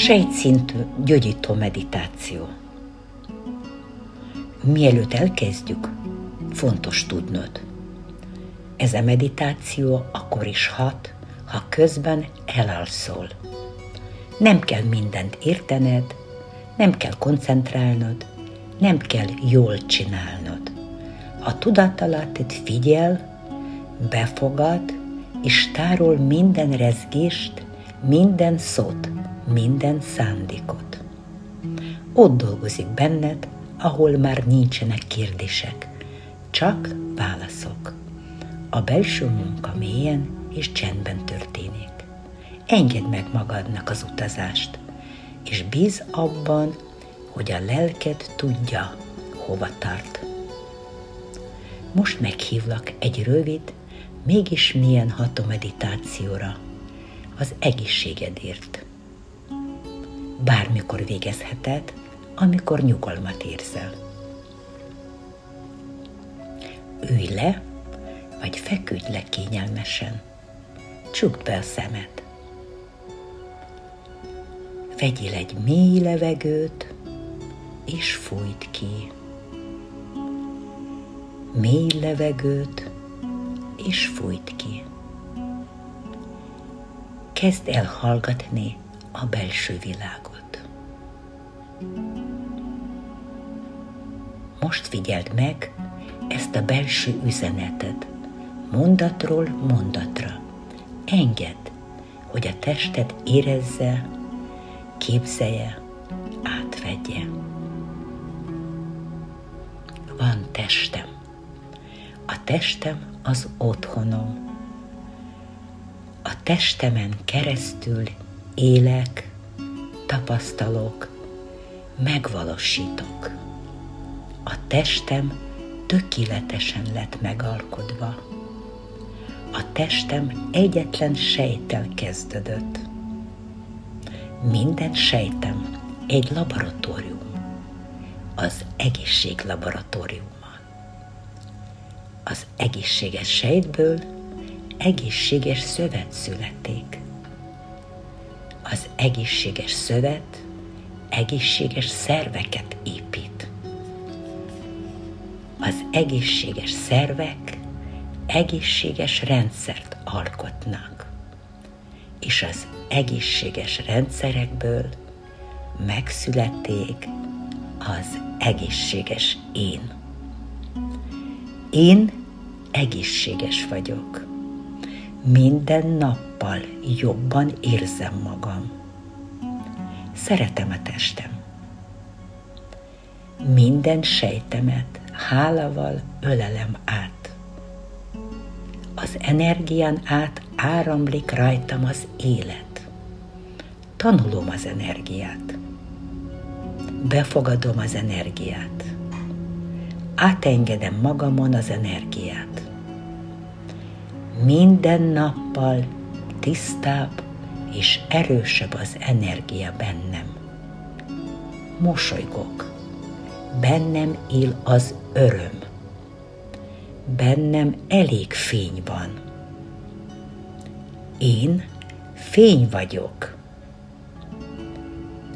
Sejtszintű gyógyító meditáció. Mielőtt elkezdjük, fontos tudnod. Ez a meditáció akkor is hat, ha közben elalszol. Nem kell mindent értened, nem kell koncentrálnod, nem kell jól csinálnod. A tudattalatod figyel, befogad és tárol minden rezgést, minden szót, minden szándékot. Ott dolgozik benned, ahol már nincsenek kérdések, csak válaszok. A belső munka mélyen és csendben történik. Engedd meg magadnak az utazást, és bízz abban, hogy a lelked tudja, hova tart. Most meghívlak egy rövid, mégis milyen ható meditációra, az egészségedért. Bármikor végezheted, amikor nyugalmat érzel. Ülj le, vagy feküdj le kényelmesen. Csukd be a szemed. Vegyél egy mély levegőt, és fújd ki. Mély levegőt, és fújd ki. Kezd el hallgatni a belső világot. Most figyeld meg ezt a belső üzenetet, mondatról mondatra. Engedd, hogy a tested érezze, képzelje, átvegye. Van testem. A testem az otthonom. A testemen keresztül élek, tapasztalok, megvalósítok. A testem tökéletesen lett megalkotva. A testem egyetlen sejttel kezdődött. Minden sejtem egy laboratórium, az egészség laboratóriuma. Az egészséges sejtből egészséges szövet születik. Az egészséges szövet egészséges szerveket épít. Az egészséges szervek egészséges rendszert alkotnak, és az egészséges rendszerekből megszületik az egészséges én. Én egészséges vagyok. Minden nappal jobban érzem magam. Szeretem a testem. Minden sejtemet hálával ölelem át. Az energián át áramlik rajtam az élet. Tanulom az energiát. Befogadom az energiát. Átengedem magamon az energiát. Minden nappal tisztább és erősebb az energia bennem. Mosolygok. Bennem él az öröm. Bennem elég fény van. Én fény vagyok.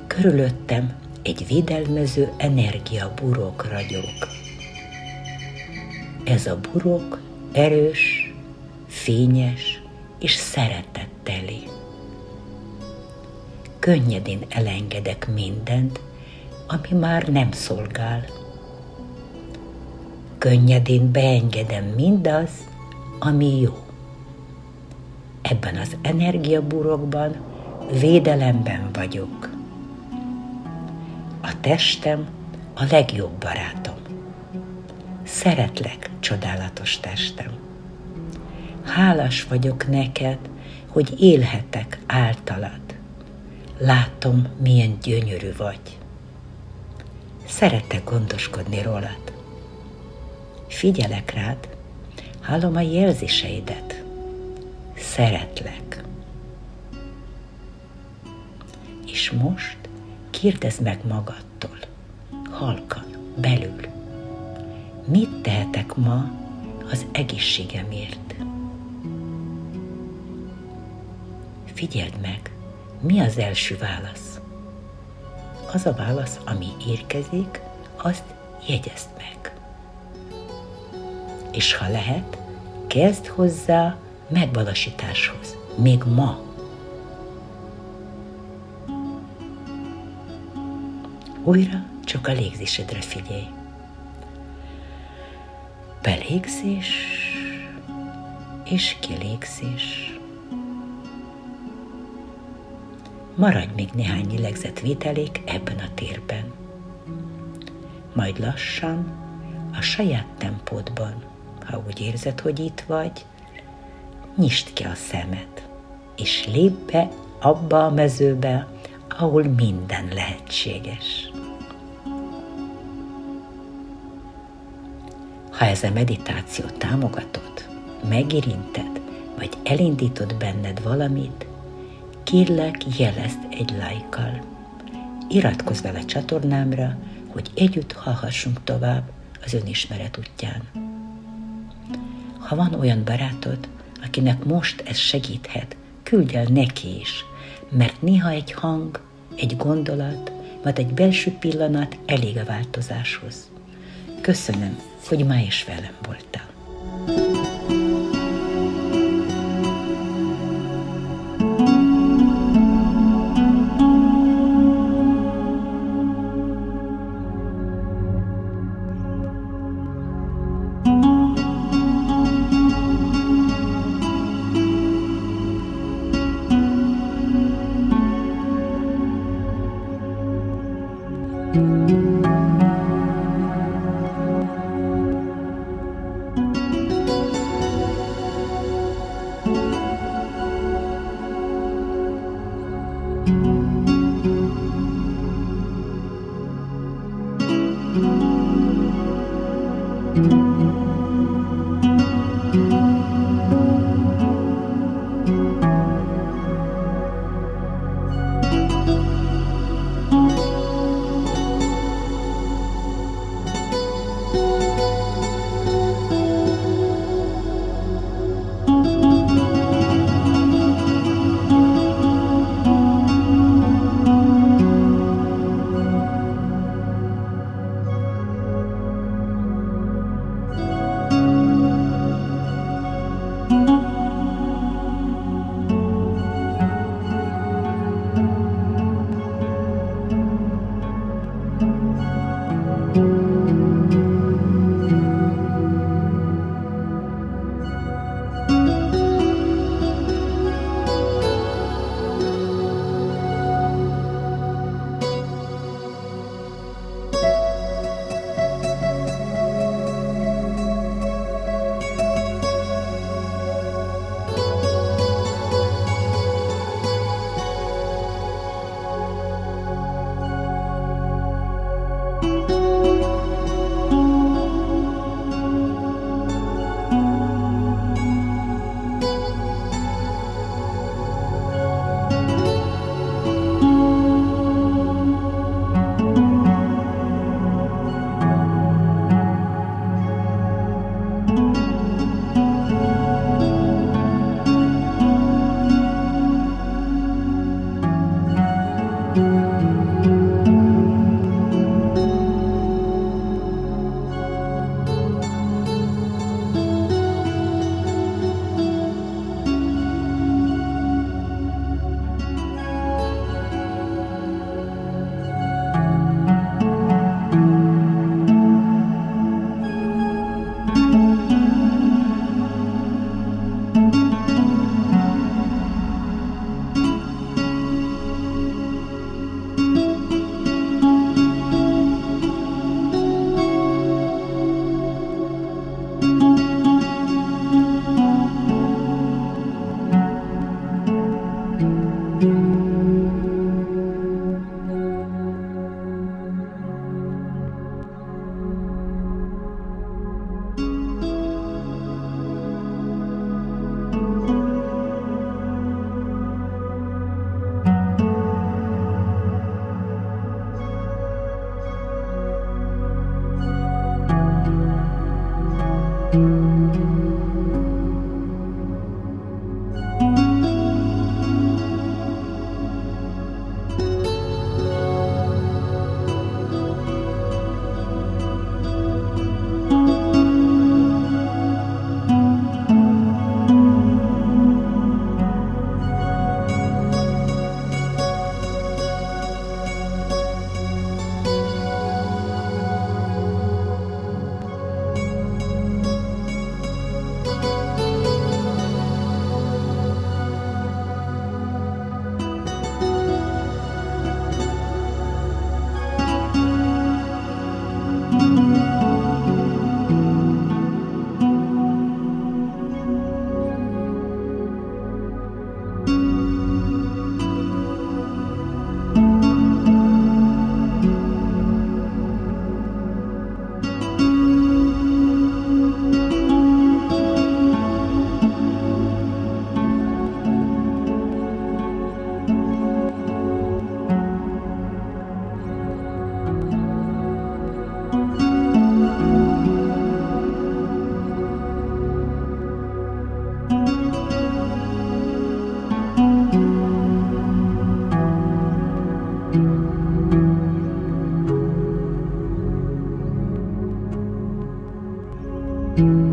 Körülöttem egy védelmező energiaburok ragyog. Ez a burok erős, fényes és szeretetteli. Könnyedén elengedek mindent, ami már nem szolgál. Könnyedén beengedem mindazt, ami jó. Ebben az energiaburokban védelemben vagyok. A testem a legjobb barátom. Szeretlek, csodálatos testem. Hálás vagyok neked, hogy élhetek általad. Látom, milyen gyönyörű vagy. Szeretek gondoskodni rólad. Figyelek rád, hallom a jelzéseidet. Szeretlek. És most kérdezd meg magadtól, halkan, belül, mit tehetek ma az egészségemért? Figyeld meg, mi az első válasz. az a válasz, ami érkezik, azt jegyezd meg. És ha lehet, kezd hozzá megvalósításhoz, még ma. Újra csak a légzésedre figyelj. Belégzés és kilégzés. Maradj még néhány lélegzetvételék ebben a térben. Majd lassan, a saját tempódban, ha úgy érzed, hogy itt vagy, nyisd ki a szemed, és lépj be abba a mezőbe, ahol minden lehetséges. Ha ez a meditáció támogatod, megérinted, vagy elindítod benned valamit, kérlek, jelezd egy lájkkal. Iratkozz fel a csatornámra, hogy együtt hallhassunk tovább az önismeret útján. Ha van olyan barátod, akinek most ez segíthet, küldj el neki is, mert néha egy hang, egy gondolat, vagy egy belső pillanat elég a változáshoz. Köszönöm, hogy ma is velem voltál. you.